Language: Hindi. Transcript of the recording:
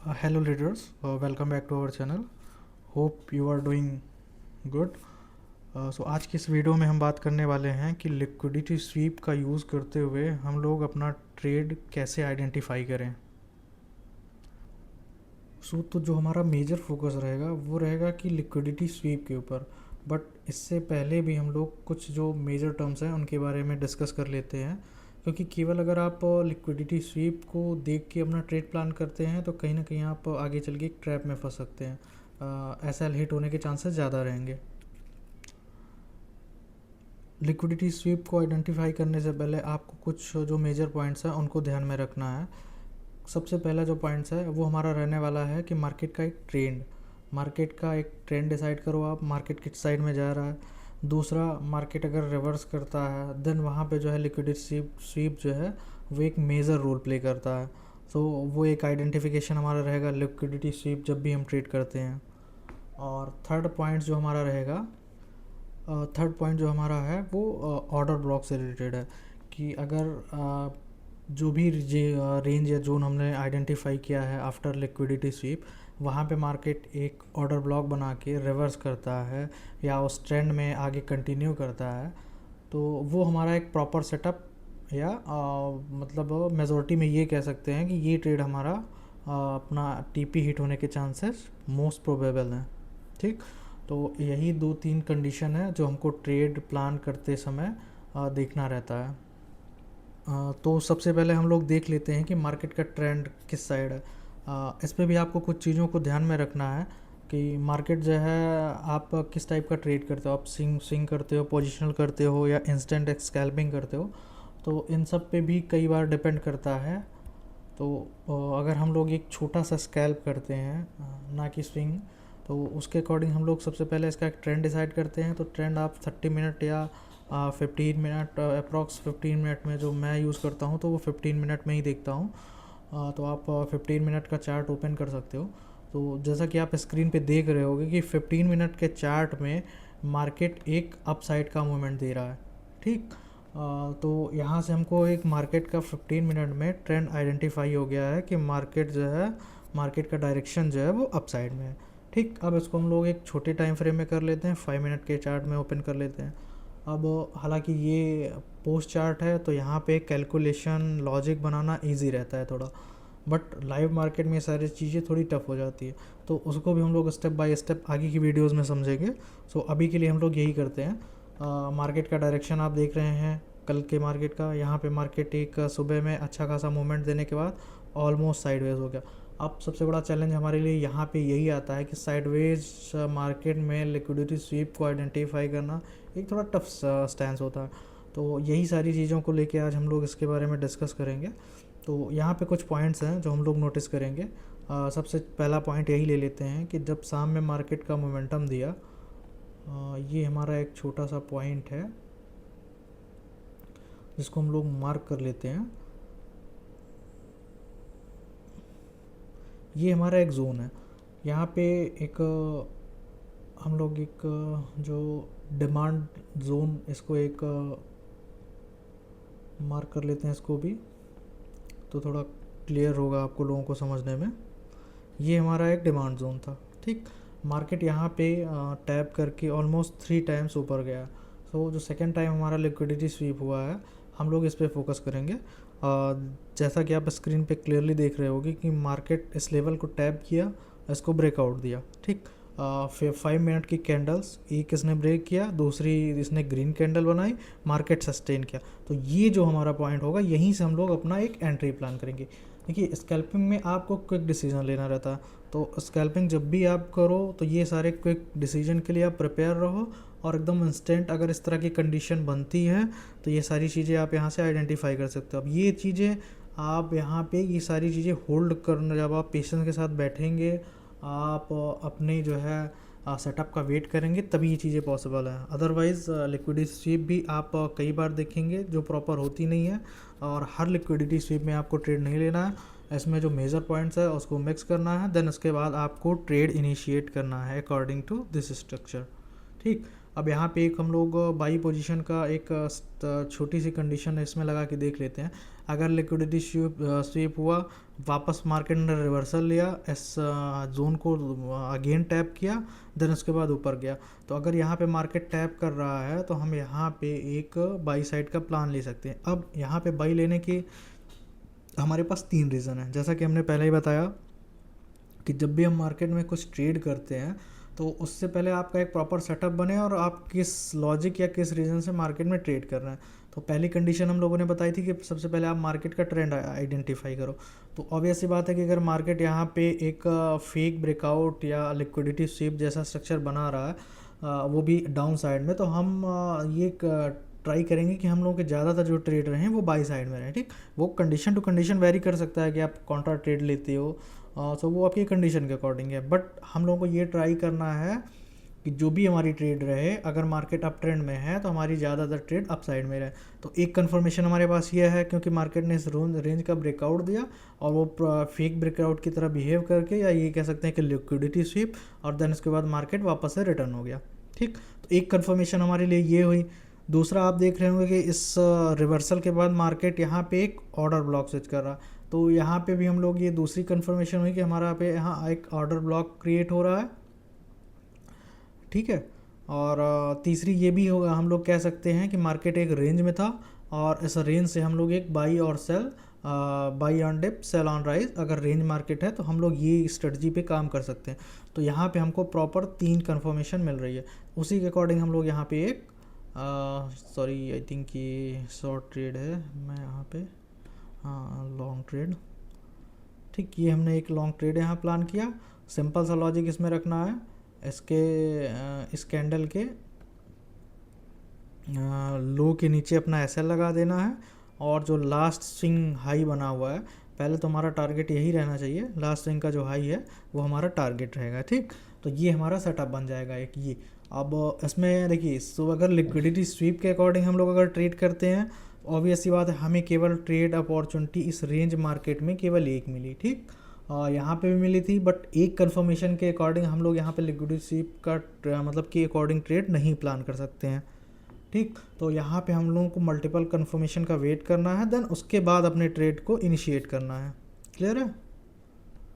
Hello leaders, welcome back to our channel. Hope you are doing good. सो आज की इस वीडियो में हम बात करने वाले हैं कि लिक्विडिटी स्वीप का यूज़ करते हुए हम लोग अपना ट्रेड कैसे आइडेंटिफाई करें. तो जो हमारा मेजर फोकस रहेगा वो रहेगा कि लिक्विडिटी स्वीप के ऊपर. बट इससे पहले भी हम लोग कुछ जो मेजर टर्म्स हैं उनके बारे में डिस्कस कर लेते हैं, क्योंकि केवल अगर आप लिक्विडिटी स्वीप को देख के अपना ट्रेड प्लान करते हैं तो कहीं ना कहीं आप आगे चल के एक ट्रैप में फंस सकते हैं. एसएल हिट होने के चांसेस ज़्यादा रहेंगे. लिक्विडिटी स्वीप को आइडेंटिफाई करने से पहले आपको कुछ जो मेजर पॉइंट्स हैं उनको ध्यान में रखना है. सबसे पहला जो पॉइंट्स है वो हमारा रहने वाला है कि मार्केट का एक ट्रेंड डिसाइड करो आप, मार्केट किस साइड में जा रहा है. दूसरा, मार्केट अगर रिवर्स करता है देन वहाँ पे जो है लिक्विडिटी स्वीप जो है वो एक मेजर रोल प्ले करता है. तो वो एक आइडेंटिफिकेशन हमारा रहेगा लिक्विडिटी स्वीप जब भी हम ट्रेड करते हैं. और थर्ड पॉइंट जो हमारा है वो ऑर्डर ब्लॉक से रिलेटेड है कि अगर जो भी रेंज या जोन हमने आइडेंटिफाई किया है आफ्टर लिक्विडिटी स्वीप, वहाँ पे मार्केट एक ऑर्डर ब्लॉक बना के रिवर्स करता है या उस ट्रेंड में आगे कंटिन्यू करता है, तो वो हमारा एक प्रॉपर सेटअप या मतलब मेजॉरिटी में ये कह सकते हैं कि ये ट्रेड हमारा अपना टीपी हिट होने के चांसेस मोस्ट प्रोबेबल हैं. ठीक, तो यही दो तीन कंडीशन है जो हमको ट्रेड प्लान करते समय देखना रहता है. तो सबसे पहले हम लोग देख लेते हैं कि मार्केट का ट्रेंड किस साइड है. इस पे भी आपको कुछ चीज़ों को ध्यान में रखना है कि मार्केट जो है आप किस टाइप का ट्रेड करते हो. आप स्विंग करते हो, पोजिशनल करते हो या इंस्टेंट स्कैल्पिंग करते हो, तो इन सब पे भी कई बार डिपेंड करता है. तो अगर हम लोग एक छोटा सा स्कैल्प करते हैं ना कि स्विंग, तो उसके अकॉर्डिंग हम लोग सबसे पहले इसका एक ट्रेंड डिसाइड करते हैं. तो ट्रेंड आप 30 मिनट या 15 मिनट, अप्रॉक्स 15 मिनट में जो मैं यूज़ करता हूँ तो वो 15 मिनट में ही देखता हूँ. तो आप 15 मिनट का चार्ट ओपन कर सकते हो. तो जैसा कि आप स्क्रीन पे देख रहे होगे कि 15 मिनट के चार्ट में मार्केट एक अप साइड का मूवमेंट दे रहा है. ठीक, तो यहाँ से हमको एक मार्केट का 15 मिनट में ट्रेंड आइडेंटिफाई हो गया है कि मार्केट का डायरेक्शन जो है वो अप साइड में है. ठीक, अब इसको हम लोग एक छोटे टाइम फ्रेम में कर लेते हैं, 5 मिनट के चार्ट में ओपन कर लेते हैं. अब हालांकि ये पोस्ट चार्ट है तो यहाँ पे कैलकुलेशन लॉजिक बनाना इजी रहता है थोड़ा, बट लाइव मार्केट में सारी चीज़ें थोड़ी टफ हो जाती है. तो उसको भी हम लोग स्टेप बाय स्टेप आगे की वीडियोस में समझेंगे. सो अभी के लिए हम लोग यही करते हैं. मार्केट का डायरेक्शन आप देख रहे हैं कल के मार्केट का. यहाँ पे मार्केट एक सुबह में अच्छा खासा मूवमेंट देने के बाद ऑलमोस्ट साइडवेज हो गया. अब सबसे बड़ा चैलेंज हमारे लिए यहाँ पे यही आता है कि साइडवेज मार्केट में लिक्विडिटी स्वीप को आइडेंटिफाई करना एक थोड़ा टफ स्टैंस होता है. तो यही सारी चीज़ों को लेके आज हम लोग इसके बारे में डिस्कस करेंगे. तो यहाँ पे कुछ पॉइंट्स हैं जो हम लोग नोटिस करेंगे. सबसे पहला पॉइंट यही ले लेते हैं कि जब शाम में मार्केट का मोमेंटम दिया, ये हमारा एक छोटा सा पॉइंट है जिसको हम लोग मार्क कर लेते हैं. ये हमारा एक जोन है. यहाँ पे एक हम लोग एक जो डिमांड जोन, इसको एक मार्क कर लेते हैं इसको भी, तो थोड़ा क्लियर होगा आपको लोगों को समझने में. ये हमारा एक डिमांड जोन था. ठीक, मार्केट यहाँ पे टैप करके ऑलमोस्ट 3 टाइम्स ऊपर गया. सो जो सेकेंड टाइम हमारा लिक्विडिटी स्वीप हुआ है हम लोग इस पर फोकस करेंगे. जैसा कि आप स्क्रीन पे क्लियरली देख रहे होगे कि मार्केट इस लेवल को टैप किया, इसको ब्रेकआउट दिया. ठीक, फिर 5 मिनट की कैंडल्स, एक इसने ब्रेक किया, दूसरी इसने ग्रीन कैंडल बनाई, मार्केट सस्टेन किया. तो ये जो हमारा पॉइंट होगा यहीं से हम लोग अपना एक एंट्री प्लान करेंगे. देखिए, स्कैल्पिंग में आपको क्विक डिसीजन लेना रहता है. तो स्कैल्पिंग जब भी आप करो तो ये सारे क्विक डिसीजन के लिए आप प्रिपेयर रहो, और एकदम इंस्टेंट अगर इस तरह की कंडीशन बनती है तो ये सारी चीज़ें आप यहाँ से आइडेंटिफाई कर सकते हो. अब ये चीज़ें आप यहाँ पे ये सारी चीज़ें होल्ड करना, जब आप पेशेंस के साथ बैठेंगे, आप अपने जो है सेटअप का वेट करेंगे, तभी ये चीज़ें पॉसिबल है. अदरवाइज़ लिक्विडिटी स्वीप भी आप कई बार देखेंगे जो प्रॉपर होती नहीं है, और हर लिक्विडिटी स्वीप में आपको ट्रेड नहीं लेना है. इसमें जो मेजर पॉइंट्स है उसको मिक्स करना है, देन उसके बाद आपको ट्रेड इनिशिएट करना है अकॉर्डिंग टू दिस स्ट्रक्चर. ठीक, अब यहाँ पे एक हम लोग बाई पोजीशन का एक छोटी सी कंडीशन इसमें लगा के देख लेते हैं. अगर लिक्विडिटी स्वीप हुआ वापस मार्केट ने रिवर्सल लिया, इस जोन को अगेन टैप किया, देन उसके बाद ऊपर गया। तो अगर यहाँ पे मार्केट टैप कर रहा है तो हम यहाँ पे एक बाई साइड का प्लान ले सकते हैं। अब यहाँ पे बाई लेने की हमारे पास 3 रीज़न है। जैसा कि हमने पहले ही बताया कि जब भी हम मार्केट में कुछ ट्रेड करते हैं तो उससे पहले आपका एक प्रॉपर सेटअप बने और आप किस लॉजिक या किस रीज़न से मार्केट में ट्रेड कर रहे हैं। तो पहली कंडीशन हम लोगों ने बताई थी कि सबसे पहले आप मार्केट का ट्रेंड आइडेंटिफाई करो। तो ऑब्वियस सी बात है कि अगर मार्केट यहाँ पे एक फेक ब्रेकआउट या लिक्विडिटी स्वीप जैसा स्ट्रक्चर बना रहा है, वो भी डाउन साइड में, तो हम ये ट्राई करेंगे कि हम लोगों के ज़्यादातर जो ट्रेड रहे हैं वो बाई साइड में रहें। ठीक, वो कंडीशन टू कंडीशन वेरी कर सकता है कि आप कॉन्ट्रा ट्रेड लेते हो, तो वो आपकी कंडीशन के अकॉर्डिंग है। बट हम लोगों को ये ट्राई करना है कि जो भी हमारी ट्रेड रहे, अगर मार्केट अप ट्रेंड में है तो हमारी ज़्यादातर ट्रेड अप साइड में रहे। तो एक कंफर्मेशन हमारे पास ये है, क्योंकि मार्केट ने इस रेंज का ब्रेकआउट दिया और वो फेक ब्रेकआउट की तरह बिहेव करके, या ये कह सकते हैं कि लिक्विडिटी स्वीप, और देन उसके बाद मार्केट वापस से रिटर्न हो गया। ठीक, तो एक कंफर्मेशन हमारे लिए ये हुई। दूसरा, आप देख रहे होंगे कि इस रिवर्सल के बाद मार्केट यहाँ पे एक ऑर्डर ब्लॉक स्विच कर रहा, तो यहाँ पे भी हम लोग ये दूसरी कंफर्मेशन हुई कि हमारा पे यहाँ एक ऑर्डर ब्लॉक क्रिएट हो रहा है। ठीक है, और तीसरी ये भी होगा, हम लोग कह सकते हैं कि मार्केट एक रेंज में था और इस रेंज से हम लोग एक बाई और sell, buy on dip sell on rise, अगर रेंज मार्केट है तो हम लोग ये स्ट्रेटजी पे काम कर सकते हैं। तो यहाँ पे हमको प्रॉपर 3 कंफर्मेशन मिल रही है। उसी के अकॉर्डिंग हम लोग यहाँ पे एक सॉरी आई थिंक ये शॉर्ट ट्रेड है, मैं यहाँ पे लॉन्ग ट्रेड, ठीक, ये हमने एक लॉन्ग ट्रेड यहाँ प्लान किया। सिंपल सा लॉजिक इसमें रखना है, इसके इस कैंडल के लो के नीचे अपना एसएल लगा देना है, और जो लास्ट स्विंग हाई बना हुआ है, पहले तो हमारा टारगेट यही रहना चाहिए, लास्ट स्विंग का जो हाई है वो हमारा टारगेट रहेगा। ठीक, तो ये हमारा सेटअप बन जाएगा एक ये। अब इसमें देखिए, सो अगर लिक्विडिटी स्वीप के अकॉर्डिंग हम लोग अगर ट्रेड करते हैं, ऑब्वियस सी बात है हमें केवल ट्रेड अपॉर्चुनिटी इस रेंज मार्केट में केवल एक मिली। ठीक, यहाँ पे भी मिली थी, बट एक कंफर्मेशन के अकॉर्डिंग हम लोग यहाँ पे लिक्विडिटी स्वीप का मतलब के अकॉर्डिंग ट्रेड नहीं प्लान कर सकते हैं। ठीक, तो यहाँ पे हम लोगों को मल्टीपल कंफर्मेशन का वेट करना है, देन उसके बाद अपने ट्रेड को इनिशिएट करना है। क्लियर है?